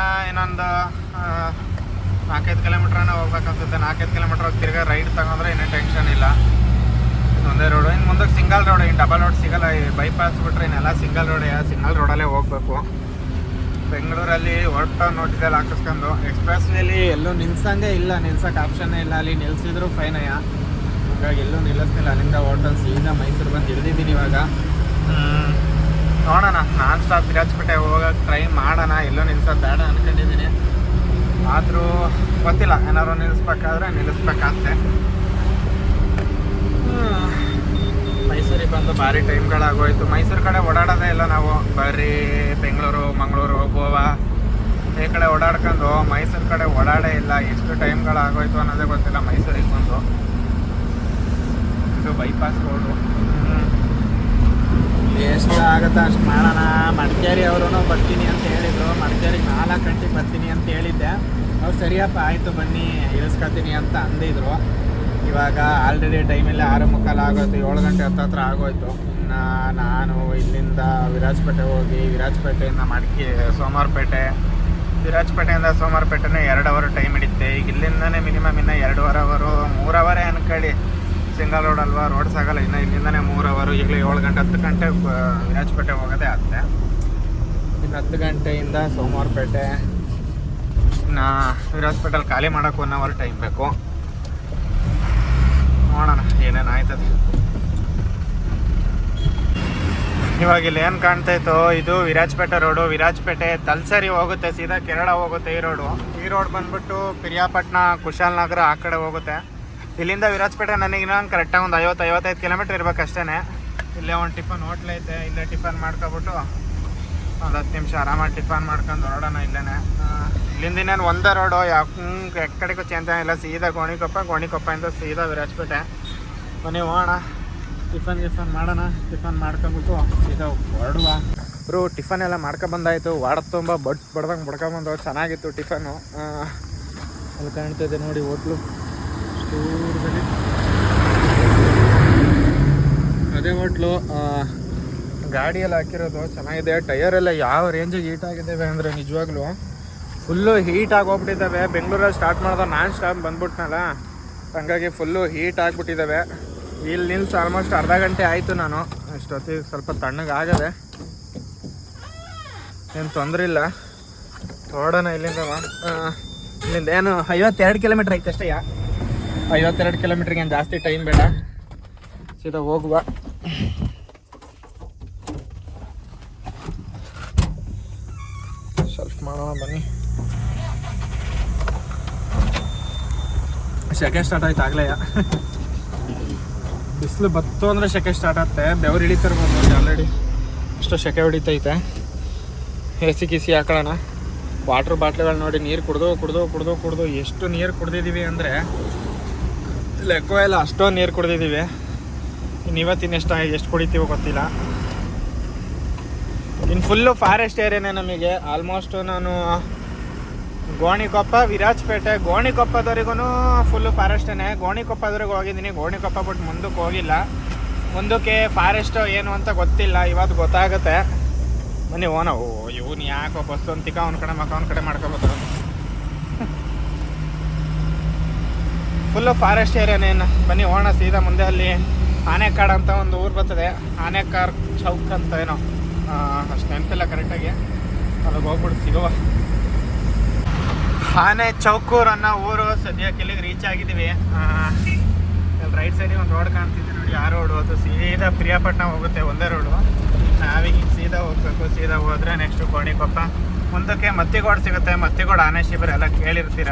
ಇನ್ನೊಂದು 4-5 ಕಿಲೋಮೀಟ್ರನ್ನ ಹೋಗ್ಬೇಕನ್ಸುತ್ತೆ. 4-5 ಕಿಲೋಮೀಟ್ರ್ ಹೋಗಿ ತಿರ್ಗಾ ರೈಟ್ ತಗೊಂಡ್ರೆ ಇನ್ನೂ ಟೆನ್ಷನ್ ಇಲ್ಲ. ಒಂದೇ ರೋಡು. ಇನ್ನು ಮುಂದಕ್ಕೆ ಸಿಂಗಲ್ ರೋಡ್, ಇನ್ನು ಡಬಲ್ ರೋಡ್ ಸಿಗಲ್ಲ. ಈ ಬೈಪಾಸ್ ಬಿಟ್ರೆ ಇನ್ನೆಲ್ಲ ಸಿಂಗಲ್ ರೋಡೇ. ಸಿಂಗಲ್ ರೋಡಲ್ಲೇ ಹೋಗ್ಬೇಕು. ಬೆಂಗಳೂರಲ್ಲಿ ಒಟ್ಟು ನೋಟಿದಲ್ಲಿ ಹಾಕಿಸ್ಕೊಂಡು ಎಕ್ಸ್ಪ್ರೆಸ್ ವೇಲಿ ಎಲ್ಲೂ ನಿಲ್ಸಂಗೆ ಇಲ್ಲ, ನಿಲ್ಸೋಕೆ ಆಪ್ಷನ್ನೇ ಇಲ್ಲ. ಅಲ್ಲಿ ನಿಲ್ಸಿದ್ರು ಫೈನಯ್ಯ. ಹಾಗಾಗಿ ಎಲ್ಲೂ ನಿಲ್ಲಿಸ್ತಿಲ್ಲ. ಅಲ್ಲಿಂದ ಹೋಟೆಲ್ ಸೀದಾ ಮೈಸೂರು ಬಂದು ಇಳಿದಿದ್ದೀನಿ ಇವಾಗ. ನೋಡೋಣ, ನಾನ್ ಸ್ಟಾಪ್ ವಿರಾಜಪೇಟೆ ಹೋಗೋಕೆ ಟ್ರೈ ಮಾಡೋಣ. ಎಲ್ಲೂ ನಿಲ್ಸೋದು ಬೇಡ ಅಂದ್ಕೊಂಡಿದ್ದೀನಿ. ಆದರೂ ಗೊತ್ತಿಲ್ಲ, ಏನಾದ್ರು ನಿಲ್ಲಿಸ್ಬೇಕಾದ್ರೆ ನಿಲ್ಲಿಸ್ಬೇಕಾಗ್ತೆ. ಮೈಸೂರಿಗೆ ಬಂದು ಭಾರಿ ಟೈಮ್ಗಳಾಗೋಯ್ತು. ಮೈಸೂರು ಕಡೆ ಓಡಾಡೋದೇ ಇಲ್ಲ ನಾವು. ಬರೀ ಬೆಂಗಳೂರು, ಮಂಗಳೂರು, ಗೋವಾ ಈ ಕಡೆ ಓಡಾಡ್ಕೊಂಡು ಮೈಸೂರು ಕಡೆ ಓಡಾಡೇ ಇಲ್ಲ. ಎಷ್ಟು ಟೈಮ್ಗಳಾಗೋಯ್ತು ಅನ್ನೋದೇ ಗೊತ್ತಿಲ್ಲ ಮೈಸೂರಿಗೆ ಬಂದು. ಇದು ಬೈಪಾಸ್ ರೋಡು. ಎಷ್ಟು ಆಗುತ್ತೋ ಅಷ್ಟು ಮಾಡೋಣ. ಮಡಿಕೇರಿ ಅವರು ಬರ್ತೀನಿ ಅಂತ ಹೇಳಿದರು. ಮಡಿಕೇರಿಗೆ 4 ಗಂಟೆಗೆ ಬರ್ತೀನಿ ಅಂತ ಹೇಳಿದ್ದೆ. ಅವ್ರು ಸರಿಯಪ್ಪ ಆಯಿತು ಬನ್ನಿ ಇಳಿಸ್ಕೊತೀನಿ ಅಂತ ಅಂದಿದ್ರು. ಇವಾಗ ಆಲ್ರೆಡಿ ಟೈಮಲ್ಲಿ 6:45 ಆಗೋಯ್ತು. 7 ಗಂಟೆ ಹತ್ತತ್ರ ಆಗೋಯ್ತು. ಇನ್ನು ನಾನು ಇಲ್ಲಿಂದ ವಿರಾಜಪೇಟೆ ಹೋಗಿ, ವಿರಾಜಪೇಟೆಯಿಂದ ಸೋಮವಾರಪೇಟೆ, ವಿರಾಜಪೇಟೆಯಿಂದ ಸೋಮವಾರಪೇಟೆನೇ 2 ಅವರ್ ಟೈಮ್ ಹಿಡಿಯುತ್ತೆ. ಈಗ ಇಲ್ಲಿಂದನೇ ಮಿನಿಮಮ್ ಇನ್ನು 2.5 ಅವರು, 3 ಅವರೇ ಅನ್ಕೊಳ್ಳಿ. ಸಿಂಗಲ್ ರೋಡ್ ಅಲ್ವಾ, ರೋಡ್ ಸಾಗಲ್ಲ. ಇನ್ನು ಇಲ್ಲಿಂದನೇ 3 ಅವರು. ಈಗಲೇ 7 ಗಂಟೆ 10 ಗಂಟೆ ವಿರಾಜಪೇಟೆ ಹೋಗೋದೇ ಆಗುತ್ತೆ. ಇನ್ನು 10 ಗಂಟೆಯಿಂದ ಸೋಮವಾರಪೇಟೆ, ಇನ್ನು ವಿರಾಜಪೇಟೆಲ್ಲಿ ಖಾಲಿ ಮಾಡೋಕ್ಕೆ 1 ಅವರ್ ಟೈಮ್ ಬೇಕು. ನೋಡೋಣ ಏನೇನು ಆಯ್ತದೆ. ಇವಾಗ ಇಲ್ಲಿ ಏನು ಕಾಣ್ತಾಯಿತ್ತು, ಇದು ವಿರಾಜಪೇಟೆ ರೋಡು. ವಿರಾಜಪೇಟೆ ತಲಸರಿ ಹೋಗುತ್ತೆ, ಸೀದಾ ಕೇರಳ ಹೋಗುತ್ತೆ ಈ ರೋಡು. ಈ ರೋಡ್ ಬಂದ್ಬಿಟ್ಟು ಪಿರಿಯಾಪಟ್ಟಣ, ಕುಶಾಲನಗರ ಆ ಕಡೆ ಹೋಗುತ್ತೆ. ಇಲ್ಲಿಂದ ವಿರಾಜಪೇಟೆ ನನಗೆ ಇನ್ನೊಂದು ಕರೆಕ್ಟಾಗಿ ಒಂದು 50-55 ಕಿಲೋಮೀಟ್ರ್ ಇರ್ಬೇಕು ಅಷ್ಟೇ. ಇಲ್ಲೇ ಒಂದು ಟಿಫನ್ ಹೋಟ್ಲ್ ಐತೆ. ಇಲ್ಲೇ ಟಿಫನ್ ಮಾಡ್ಕೊಬಿಟ್ಟು ಒಂದು 10 ನಿಮಿಷ ಆರಾಮಾಗಿ ಟಿಫನ್ ಮಾಡ್ಕೊಂಡು ಹೊರಡೋಣ. ಇಲ್ಲೇ ಇಲ್ಲಿಂದ ಇನ್ನೇನು ಒಂದೇ ರೋಡು, ಯಾವ ಕಡೆಗೂ ಚೇಂಜ್ ಇಲ್ಲ. ಸೀದಾ ಗೋಣಿಕೊಪ್ಪದಿಂದ ಸೀದಾ ವಿರಾಜಪೇಟೆ. ಬನ್ನಿ ಹೋಗೋಣ, ಟಿಫನ್ ಮಾಡೋಣ. ಟಿಫನ್ ಮಾಡ್ಕೊಂಬಿಟ್ಟು ಸೀದಾ ಹೊರಡುವ. ಇವರು ಟಿಫನ್ ಎಲ್ಲ ಮಾಡ್ಕೊಬಂದಾಯಿತು. ವಾಡ ತುಂಬ ಬಡ್ದಂಗೆ ಬಡ್ಕೊಂಬಂದು ಚೆನ್ನಾಗಿತ್ತು ಟಿಫನ್ನು. ಅಲ್ಲಿ ಕಾಣ್ತಿದೆ ನೋಡಿ ಹೋಟ್ಲು, ದೂರದಲ್ಲಿ ಅದೇ ಹೋಟ್ಲು. ಗಾಡಿಯಲ್ಲಿ ಹಾಕಿರೋದು ಚೆನ್ನಾಗಿದೆ. ಟಯರೆಲ್ಲ ಯಾವ ರೇಂಜಿಗೆ ಹೀಟ್ ಆಗಿದ್ದಾವೆ ಅಂದರೆ ನಿಜವಾಗ್ಲೂ ಫುಲ್ಲು ಹೀಟ್ ಆಗೋಗ್ಬಿಟ್ಟಿದ್ದಾವೆ. ಬೆಂಗಳೂರಲ್ಲಿ ಸ್ಟಾರ್ಟ್ ಮಾಡಿದ್ರೆ ನಾನ್ ಸ್ಟಾಪ್ ಬಂದ್ಬಿಟ್ನಲ್ಲ, ಹಾಗಾಗಿ ಫುಲ್ಲು ಹೀಟ್ ಆಗಿಬಿಟ್ಟಿದ್ದಾವೆ. ಇಲ್ಲಿ ನಿಲ್ಸಿ ಆಲ್ಮೋಸ್ಟ್ ಅರ್ಧ ಗಂಟೆ ಆಯಿತು. ನಾನು ಇಷ್ಟೊತ್ತಿಗೆ ಸ್ವಲ್ಪ ತಣ್ಣಗಾಗದೆ, ಏನು ತೊಂದರೆ ಇಲ್ಲ. ಹೊರಡೋಣ ಇಲ್ಲಿಂದ. ಇಲ್ಲಿಂದ ಏನು 52 ಕಿಲೋಮೀಟ್ರ್ ಐತೆ ಅಷ್ಟೇ. 52 ಕಿಲೋಮೀಟ್ರಿಗೆ ಏನು ಜಾಸ್ತಿ ಟೈಮ್ ಬೇಡ, ಸೀದಾ ಹೋಗುವ. ಸ್ವಲ್ಪ ಮಾಡೋಣ ಬನ್ನಿ. ಸೆಕೆ ಸ್ಟಾರ್ಟ್ ಆಯ್ತು ಆಗಲೇ. ಬಿಸಿಲು ಬತ್ತು ಅಂದರೆ ಸೆಕೆ ಸ್ಟಾರ್ಟ್ ಆಗುತ್ತೆ. ಬೆವರು ಹಿಡಿತಿರ್ಬೋದು ನೋಡಿ, ಆಲ್ರೆಡಿ ಅಷ್ಟು ಸೆಕೆ ಹೊಡಿತೈತೆ. ಕಿಸಿ ಹಾಕೊಳ್ಳೋಣ. ವಾಟ್ರ್ ಬಾಟ್ಲಿಗಳು ನೋಡಿ, ನೀರು ಕುಡ್ದು ಎಷ್ಟು ನೀರು ಕುಡ್ದಿದ್ದೀವಿ ಅಂದರೆ ಲೆಕ್ಕ ಇಲ್ಲ. ಅಷ್ಟೊಂದು ನೀರು ಕುಡ್ದಿದ್ದೀವಿ. ಇನ್ನು ಎಷ್ಟು ಕುಡಿತೀವೋ ಗೊತ್ತಿಲ್ಲ. ಇನ್ನು ಫುಲ್ಲು ಫಾರೆಸ್ಟ್ ಏರಿಯಾನೇ ನಮಗೆ. ಆಲ್ಮೋಸ್ಟ್ ನಾನು ಗೋಣಿಕೊಪ್ಪ, ವಿರಾಜಪೇಟೆ, ಗೋಣಿಕೊಪ್ಪದವರೆಗೂ ಫುಲ್ಲು ಫಾರೆಸ್ಟೇ. ಗೋಣಿಕೊಪ್ಪದವರೆಗೆ ಹೋಗಿದ್ದೀನಿ. ಗೋಣಿಕೊಪ್ಪ ಬಿಟ್ಟು ಮುಂದಕ್ಕೆ ಹೋಗಿಲ್ಲ. ಮುಂದಕ್ಕೆ ಫಾರೆಸ್ಟು ಏನು ಅಂತ ಗೊತ್ತಿಲ್ಲ. ಇವತ್ತು ಗೊತ್ತಾಗುತ್ತೆ. ಬನ್ನಿ ಓನ. ಇವನು ಯಾಕೋ ಬಸ್ಸು ಅಂತಿಕ ಅವ್ನ ಕಡೆ ಮಕ್ಕ ಅವ್ನ ಕಡೆ ಮಾಡ್ಕೊಬೋದು. ಫುಲ್ಲು ಫಾರೆಸ್ಟ್ ಏರಿಯಾನೇನು. ಬನ್ನಿ ಹೋಗೋಣ ಸೀದಾ ಮುಂದೆ. ಅಲ್ಲಿ ಆನೆಕಾಡು ಅಂತ ಒಂದು ಊರು ಬರ್ತದೆ. ಆನೆಕಾರ್ ಚೌಕ್ ಅಂತ ಏನೋ, ಅಷ್ಟು ನೆನಪಿಲ್ಲ ಕರೆಕ್ಟಾಗಿ. ಅಲ್ಲಿಗೆ ಹೋಗ್ಬಿಟ್ಟು ಸಿಗುವ. ಆನೆ ಚೌಕೂರು ಅನ್ನೋ ಊರು. ಸದ್ಯಕ್ಕೆ ಇಲ್ಲಿಗೆ ರೀಚ್ ಆಗಿದ್ದೀವಿ. ಇಲ್ಲಿ ರೈಟ್ ಸೈಡಿಗೆ ಒಂದು ರೋಡ್ ಕಾಣ್ತಿದ್ದೆ ನೋಡಿ, ಆ ರೋಡು. ಅದು ಸೀದಾ ಪಿರಿಯಾಪಟ್ಟಣ ಹೋಗುತ್ತೆ, ಒಂದೇ ರೋಡು. ನಾವೀಗ ಸೀದಾ ಹೋಗ್ಬೇಕು. ಸೀದಾ ಹೋದರೆ ನೆಕ್ಸ್ಟು ಗೋಣಿಕೊಪ್ಪ, ಮುಂದಕ್ಕೆ ಮತ್ತಿಗೋಡು ಸಿಗುತ್ತೆ. ಮತ್ತಿಗೋಡು ಆನೆ ಶಿಬಿರ ಎಲ್ಲ ಕೇಳಿರ್ತೀರ.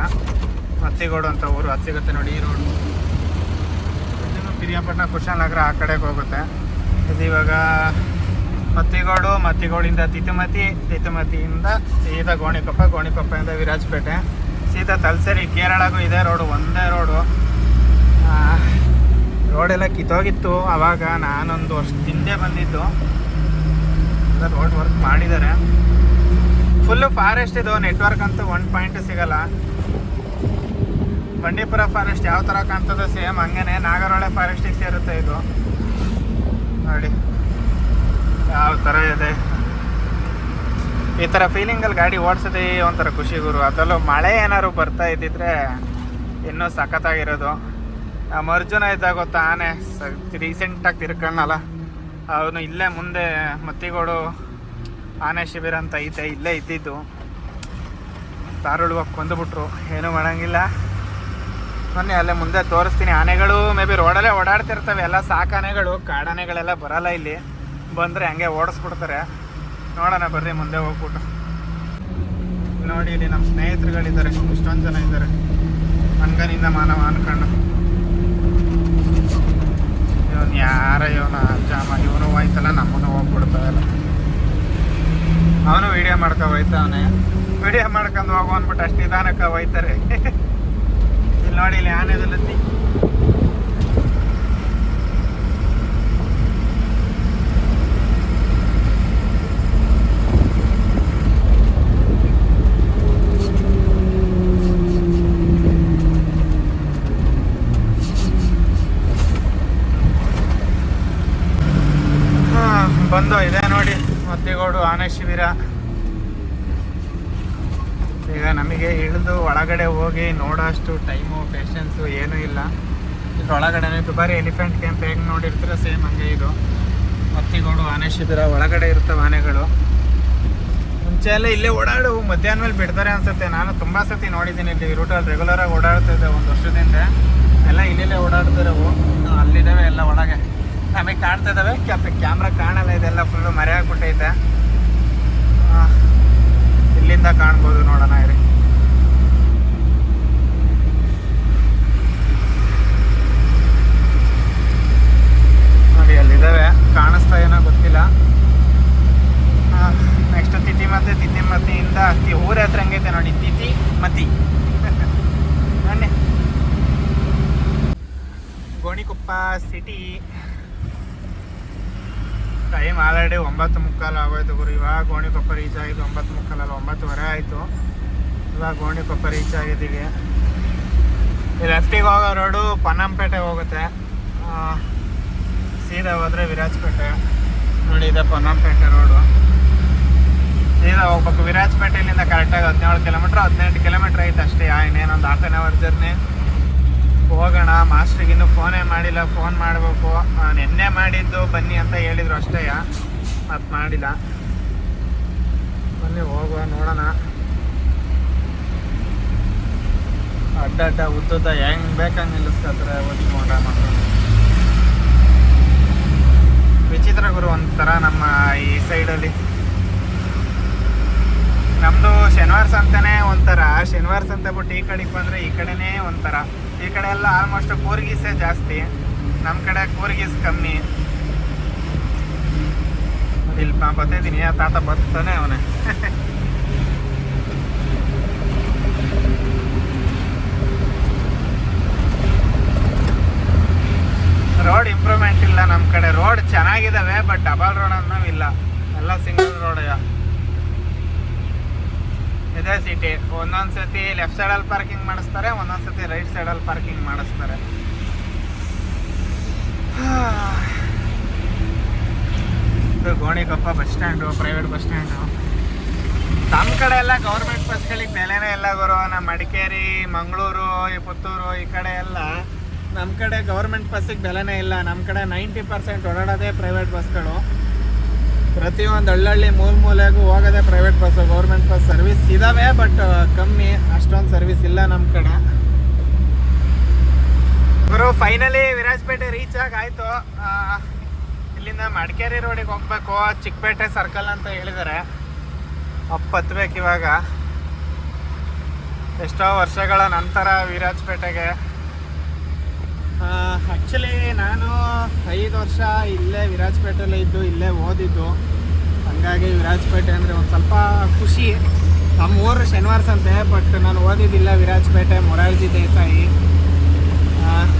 ಮತ್ತಿಗೋಡು ಅಂತ ಊರು, ಅದು ಸಿಗುತ್ತೆ ನೋಡಿ ಈ ರೋಡು. ಇನ್ನು ಪಿರಿಯಾಪಟ್ಟಣ ಕುಶಾಲನಗರ ಆ ಕಡೆಗೆ ಹೋಗುತ್ತೆ. ಇದು ಇವಾಗ ಮತ್ತಿಗೋಡಿಂದ ತಿತಿಮತಿಯಿಂದ ಸೀದಾ ಗೋಣಿಕೊಪ್ಪದಿಂದ ವಿರಾಜಪೇಟೆ, ಸೀದಾ ತಲಸೇರಿ, ಕೇರಳಗೂ ಇದೇ ರೋಡು, ಒಂದೇ ರೋಡು. ರೋಡೆಲ್ಲ ಕಿತ್ತೋಗಿತ್ತು ಆವಾಗ, ನಾನೊಂದು ವರ್ಷದ ಹಿಂದೆ ಬಂದಿದ್ದು. ರೋಡ್ ವರ್ಕ್ ಮಾಡಿದ್ದಾರೆ. ಫುಲ್ಲು ಫಾರೆಸ್ಟ್ ಇದು, ನೆಟ್ವರ್ಕ್ ಅಂತೂ 1 ಪಾಯಿಂಟ್ ಸಿಗಲ್ಲ. ಬಂಡೀಪುರ ಫಾರೆಸ್ಟ್ ಯಾವ ಥರ ಕಾಣ್ತದೆ ಸೇಮ್ ಹಂಗೇನೆ ನಾಗರಹೊಳೆ ಫಾರೆಸ್ಟಿಗೆ ಸೇರುತ್ತೆ ಇದು. ನೋಡಿ ಯಾವ ಥರ ಇದೆ. ಈ ಥರ ಫೀಲಿಂಗಲ್ಲಿ ಗಾಡಿ ಓಡಿಸೋದೇ ಒಂಥರ ಖುಷಿ ಗುರು. ಅದರಲ್ಲೂ ಮಳೆ ಏನಾದ್ರು ಬರ್ತಾ ಇದ್ದಿದ್ರೆ ಇನ್ನೂ ಸಖತ್ತಾಗಿರೋದು. ನಮ್ಮ ಅರ್ಜುನ ಇದ್ದಾಗ ಗೊತ್ತಾ ಆನೆ ರೀಸೆಂಟಾಗಿ ತಿರ್ಕಣ್ಣಲ್ಲ, ಅವನು ಇಲ್ಲೇ ಮುಂದೆ ಮತ್ತಿಗೋಡು ಆನೆ ಶಿಬಿರ ಅಂತ ಐತೆ, ಇಲ್ಲೇ ಇದ್ದಿದ್ದು. ತಾರುಳುವಾಗ ಕೊಂದುಬಿಟ್ರು, ಏನೂ ಮಾಡೋಂಗಿಲ್ಲ. ಮೊನ್ನೆ ಅಲ್ಲೇ ಮುಂದೆ ತೋರಿಸ್ತೀನಿ. ಆನೆಗಳು ಮೇ ಬಿ ರೋಡಲ್ಲೇ ಓಡಾಡ್ತಿರ್ತವೆ, ಎಲ್ಲ ಸಾಕಾನೆಗಳು. ಕಾಡಾನೆಗಳೆಲ್ಲ ಬರಲ್ಲ ಇಲ್ಲಿ, ಬಂದರೆ ಹಂಗೆ ಓಡಿಸ್ಬಿಡ್ತಾರೆ. ನೋಡೋಣ ಬರ್ರಿ ಮುಂದೆ ಹೋಗ್ಬಿಟ್ಟು. ನೋಡಿ ಇಲ್ಲಿ ನಮ್ಮ ಸ್ನೇಹಿತರುಗಳಿದ್ದಾರೆ, ಇಷ್ಟೊಂದು ಜನ ಇದ್ದಾರೆ. ಮಂಗನಿಂದ ಮಾನವ ಅನ್ಕೊಂಡು ಇವನು ಇವನ ಜಾಮ ಇವನು ಹೋಯ್ತಲ್ಲ, ನಮ್ಮನ್ನು ಹೋಗ್ಬಿಡ್ತಾವಲ್ಲ. ಅವನು ವೀಡಿಯೋ ಮಾಡ್ಕೊ ಹೋಯ್ತವನೆ. ವೀಡಿಯೋ ಮಾಡ್ಕೊಂಡು ಹೋಗೋ ಅಂದ್ಬಿಟ್ಟು ಅಷ್ಟು ನಿಧಾನಕ್ಕೆ ಹೋಯ್ತಾರೆ. ಇಲ್ಲಿ ನೋಡಿ ಇಲ್ಲಿ ಆನೆದಲ್ಲತ್ತಿ ಬಂದು ಇದೆ ನೋಡಿ ಮತ್ತಿಗೋಡು ಆನೆ ಶಿಬಿರ. ಈಗ ನಮಗೆ ಇಳಿದು ಒಳಗಡೆ ಹೋಗಿ ನೋಡೋಷ್ಟು ಟೈಮು ಪೇಷನ್ಸು ಏನೂ ಇಲ್ಲ. ಇದ್ರೊಳಗಡೆ ದುಬಾರಿ ಎಲಿಫೆಂಟ್ ಕ್ಯಾಂಪ್ ಹೇಗೆ ನೋಡಿರ್ತೀರ ಸೇಮ್ ಹಂಗೆ ಇದು ಮತ್ತಿಗೋಡು ಆನೆ ಶಿಬಿರ. ಒಳಗಡೆ ಇರ್ತವೆ ಆನೆಗಳು. ಮುಂಚೆ ಎಲ್ಲ ಇಲ್ಲೇ ಓಡಾಡು ಮಧ್ಯಾಹ್ನ ಮೇಲೆ ಬಿಡ್ತಾರೆ ಅನ್ಸುತ್ತೆ. ನಾನು ತುಂಬ ಸತಿ ನೋಡಿದ್ದೀನಿ ಇಲ್ಲಿ ರೂಟಲ್ಲಿ ರೆಗ್ಯುಲರಾಗಿ ಓಡಾಡ್ತಿದ್ದೆ 1 ವರ್ಷದಿಂದ. ಎಲ್ಲ ಇಲ್ಲೇ ಓಡಾಡ್ತಿರೋವು, ಅಲ್ಲಿದ್ದಾವೆ ಎಲ್ಲ ಒಳಗೆ ನಮಗೆ ಕಾಣ್ತಾ ಇದ್ದಾವೆ. ಕ್ಯಾಮ್ರಾ ಕಾಣಲ್ಲ, ಇದೆಲ್ಲ ಫುಲ್ಲು ಮರೆ ಆಗ್ಬಿಟ್ಟೈತೆ. ಇಲ್ಲಿಂದ ಕಾಣ್ಬೋದು, ನೋಡೋಣ ಇರಿ. ನೋಡಿ ಅಲ್ಲಿದ್ದಾವೆ, ಕಾಣಿಸ್ತಾ ಏನೋ ಗೊತ್ತಿಲ್ಲ. ನೆಕ್ಸ್ಟ್ ತಿತಿಮತಿಯಿಂದ ಊರ ಹೆಸರು ಹೆಂಗೈತೆ ನೋಡಿ, ತಿತಿಮತಿ. ಬನ್ನಿ ಗೋಣಿಕೊಪ್ಪ ಸಿಟಿ. ಟೈಮ್ ಆಲ್ರೆಡಿ 9:15 ಆಗೋಯ್ತು ಗುರು. ಇವಾಗ ಗೋಣಿಕೊಪ್ಪ ರೀಚ್ ಆಗಿದ್ದು 9:15 ಅಲ್ಲ, 9:15 ಆಯಿತು. ಇವಾಗ ಗೋಣಿಕೊಪ್ಪ ರೀಚ್ ಆಗಿದ್ದೀವಿ. ಲೆಫ್ಟಿಗೆ ಹೋಗೋ ರೋಡು ಪನ್ನಂಪೇಟೆ ಹೋಗುತ್ತೆ, ಸೀದಾ ಹೋದರೆ ವಿರಾಜಪೇಟೆ. ನೋಡಿ ಇದೆ ಪನ್ನಂಪೇಟೆ ರೋಡು. ಸೀದಾ ಹೋಗ್ಬೇಕು. ವಿರಾಜಪೇಟೆಯಿಂದ ಕರೆಕ್ಟಾಗಿ 17 ಕಿಲೋಮೀಟ್ರ್ 18 ಕಿಲೋಮೀಟ್ರ್ ಐತೆ ಅಷ್ಟೇ. ಇನ್ನೇನೊಂದು ½ an hour ಜರ್ನಿ. ಹೋಗೋಣ. ಮಾಸ್ಟ್ರಿಗೆ ಇನ್ನೂ ಫೋನೇ ಮಾಡಿಲ್ಲ, ಫೋನ್ ಮಾಡಬೇಕು. ನಿನ್ನೆ ಮಾಡಿದ್ದು ಬನ್ನಿ ಅಂತ ಹೇಳಿದರು ಅಷ್ಟೇ, ಮತ್ತು ಮಾಡಿಲ್ಲ. ಬನ್ನಿ ಹೋಗುವ, ನೋಡೋಣ. ಅಡ್ಡ ಉದ್ದುದ್ದ ಹೆಂಗೆ ಬೇಕಂಗೆ ನಿಲ್ಲಿಸ್ಕೊತಾರೆ ಹೊಚ್ಕೊಂಡ ಮಕ್ಕಳು. ವಿಚಿತ್ರ ಗುರು ಒಂಥರ ನಮ್ಮ ಈ ಸೈಡಲ್ಲಿ. ನಮ್ಮದು ಶನಿವಾರ ಸಂತೆನೇ ಒಂಥರ, ಶನಿವಾರ ಸಂತೆ ಬಿಟ್ಟು ಈ ಕಡೆಗೆ ಬಂದರೆ ಈ ಕಡೆನೇ ಒಂಥರ. ಈ ಕಡೆ ಎಲ್ಲ ಆಲ್ಮೋಸ್ಟ್ ಕೂರ್ಗೀಸೇ ಜಾಸ್ತಿ, ನಮ್ಮ ಕಡೆ ಕೂರ್ಗೀಸ್ ಕಮ್ಮಿ. ಇಲ್ಲಿ ಬರ್ತಿದ್ದೀನಿ, ಆ ತಾತ ಬರ್ತಾನೆ ಅವನೇ. ರೋಡ್ ಇಂಪ್ರೂವ್ಮೆಂಟ್ ಇಲ್ಲ ನಮ್ಮ ಕಡೆ. ರೋಡ್ ಚೆನ್ನಾಗಿದ್ದಾವೆ, ಬಟ್ ಡಬಲ್ ರೋಡ್ ಅನ್ನೋವು ಇಲ್ಲ, ಎಲ್ಲ ಸಿಂಗಲ್ ರೋಡ್. ಇದೇ ಸಿಟಿ. ಒಂದೊಂದು ಸತಿ ಲೆಫ್ಟ್ ಸೈಡಲ್ಲಿ ಪಾರ್ಕಿಂಗ್ ಮಾಡಿಸ್ತಾರೆ, ಒಂದೊಂದು ಸತಿ ರೈಟ್ ಸೈಡಲ್ಲಿ ಪಾರ್ಕಿಂಗ್ ಮಾಡಿಸ್ತಾರೆ. ಇದು Gonikoppa bus stand, private bus stand. ನಮ್ಮ ಕಡೆ ಎಲ್ಲ ಗೌರ್ಮೆಂಟ್ ಬಸ್ಗಳಿಗೆ ಬೆಲೆನೇ ಇಲ್ಲ ಗುರು. ನಮ್ಮ ಮಡಿಕೇರಿ, ಮಂಗಳೂರು, ಪುತ್ತೂರು ಈ ಕಡೆ ಎಲ್ಲ ನಮ್ಮ ಕಡೆ ಗೌರ್ಮೆಂಟ್ ಬಸ್ಸಿಗೆ ಬೆಲೆನೇ ಇಲ್ಲ. ನಮ್ಮ ಕಡೆ 90% ಓಡಾಡೋದೇ ಪ್ರೈವೇಟ್ ಬಸ್ಗಳು. ಪ್ರತಿಯೊಂದು ಹಳ್ಳಿ ಮೂಲೆಗೂ ಹೋಗೋದೇ private bus. Government bus service ಇದ್ದಾವೆ, ಬಟ್ ಕಮ್ಮಿ, ಅಷ್ಟೊಂದು ಸರ್ವಿಸ್ ಇಲ್ಲ ನಮ್ಮ ಕಡೆ. ಗುರು ಫೈನಲಿ ವಿರಾಜಪೇಟೆ ರೀಚ್ ಆಗಾಯಿತು. ಇಲ್ಲಿಂದ ಮಡಿಕೇರಿ ರೋಡಿಗೆ ಹೋಗ್ಬೇಕು, ಚಿಕ್ಕಪೇಟೆ ಸರ್ಕಲ್ ಅಂತ ಹೇಳಿದ್ದಾರೆ. ಹತ್ಬೇಕು ಇವಾಗ. ಎಷ್ಟೋ ವರ್ಷಗಳ ನಂತರ ವಿರಾಜಪೇಟೆಗೆ. ಆ್ಯಕ್ಚುಲಿ ನಾನು 5 ವರ್ಷ ಇಲ್ಲೇ ವಿರಾಜಪೇಟೆಯಲ್ಲೇ ಇದ್ದು, ಇಲ್ಲೇ ಓದಿದ್ದು. ಹಾಗಾಗಿ ವಿರಾಜಪೇಟೆ ಅಂದರೆ ಒಂದು ಸ್ವಲ್ಪ ಖುಷಿ. ನಮ್ಮ ಊರು ಶನಿವಾರ ಸಂತೆ, ಬಟ್ ನಾನು ಓದಿದ್ದಿಲ್ಲ ವಿರಾಜಪೇಟೆ, ಮೊರಾರ್ಜಿ ದೇಸಾಯಿ.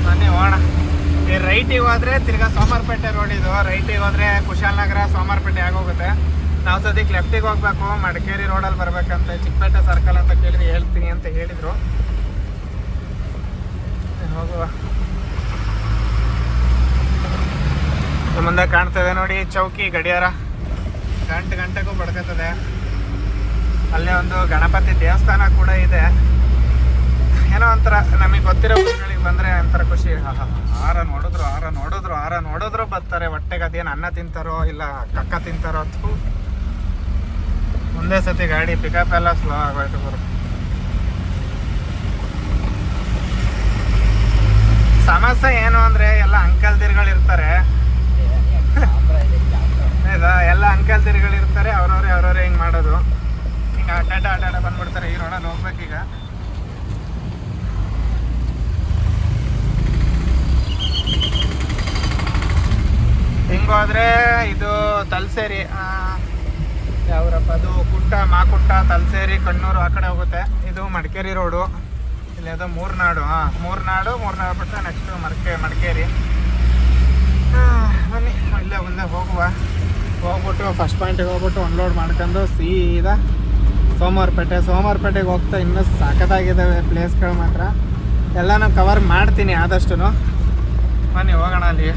ಬನ್ನಿ ಹೋಗೋಣ. ಈ ರೈಟಿಗೆ ಹೋದರೆ ತಿರ್ಗಾ ಸೋಮವಾರಪೇಟೆ ರೋಡ್ ಇದು. ರೈಟಿಗೆ ಹೋದರೆ ಕುಶಾಲನಗರ, ಸೋಮವಾರಪೇಟೆ ಆಗೋಗುತ್ತೆ. ನಾವು ಸದ್ಯಕ್ಕೆ ಲೆಫ್ಟಿಗೆ ಹೋಗ್ಬೇಕು, ಮಡಿಕೇರಿ ರೋಡಲ್ಲಿ ಬರ್ಬೇಕಂತ. ಚಿಕ್ಕಪೇಟೆ ಸರ್ಕಲ್ ಅಂತ ಕೇಳಿದ್ರೆ ಹೇಳ್ತೀನಿ ಅಂತ ಹೇಳಿದರು. ಹೋಗುವ. ಮುಂದೆ ಕಾಣ್ತದೆ ನೋಡಿ ಚೌಕಿ ಗಡಿಯಾರ, ಗಂಟೆಗೂ ಬಡ್ಕತ್ತದೆ. ಅಲ್ಲೇ ಒಂದು ಗಣಪತಿ ದೇವಸ್ಥಾನ ಕೂಡ ಇದೆ. ಏನೋ ಒಂಥರ ನಮಗೆ ಗೊತ್ತಿರೋ ಊರುಗಳಿಗೆ ಬಂದರೆ ಒಂಥರ ಖುಷಿ. ಆರ ನೋಡಿದ್ರು ಬರ್ತಾರೆ ಹೊಟ್ಟೆಗೆ. ಅದೇನು ಅನ್ನ ತಿಂತಾರೋ ಇಲ್ಲ ಕಕ್ಕ ತಿಂತಾರೋ ಅಥವಾ ಮುಂದೆ ಸತಿ ಗಾಡಿ ಪಿಕಪ್ ಎಲ್ಲ ಸ್ಲೋ ಆಗೋಯ್ತು ಗುರು. ಸಮಸ್ಯೆ ಏನು ಅಂದರೆ ಎಲ್ಲ ಅಂಕಲ್ದಿರ್ಗಳಿರ್ತಾರೆ. ಆಯ್ತಾ, ಎಲ್ಲ ಅಂಕಲ್ದಿರ್ಗಳಿರ್ತಾರೆ. ಅವ್ರವ್ರೆ ಹಿಂಗೆ ಮಾಡೋದು. ಹಿಂಗೆ ಅಡ್ಡ ಬಂದ್ಬಿಡ್ತಾರೆ. ಈ ರೋಡಲ್ಲಿ ಹೋಗ್ಬೇಕೀಗ. ಹಿಂಗೋದ್ರೆ ಇದು ತಲಸೇರಿ, ಯಾವ್ರಪ್ಪ ಅದು, ಮಾಕುಟ್ಟ, ತಲಸೇರಿ, ಕಣ್ಣೂರು ಆ ಕಡೆ ಹೋಗುತ್ತೆ. ಇದು ಮಡಿಕೇರಿ ರೋಡು. ಇಲ್ಲಿ ಅದು ಮೂರ್ನಾಡು ಬಿಟ್ಟು ನೆಕ್ಸ್ಟ್ ಮಡಿಕೇರಿ. ಬನ್ನಿ ಇಲ್ಲೇ ಮುಂದೆ ಹೋಗ್ಬಿಟ್ಟು ಫಸ್ಟ್ ಪಾಯಿಂಟಿಗೆ ಹೋಗ್ಬಿಟ್ಟು ಅನ್ಲೋಡ್ ಮಾಡ್ಕೊಂಡು ಸೀದಾ ಸೋಮವಾರಪೇಟೆಗೆ ಹೋಗ್ತಾ. ಇನ್ನೂ ಸಖತ್ತಾಗಿದ್ದಾವೆ ಪ್ಲೇಸ್ಗಳು ಮಾತ್ರ. ಎಲ್ಲನೂ ಕವರ್ ಮಾಡ್ತೀನಿ ಆದಷ್ಟು. ಬನ್ನಿ ಹೋಗೋಣ ಅಲ್ಲಿ.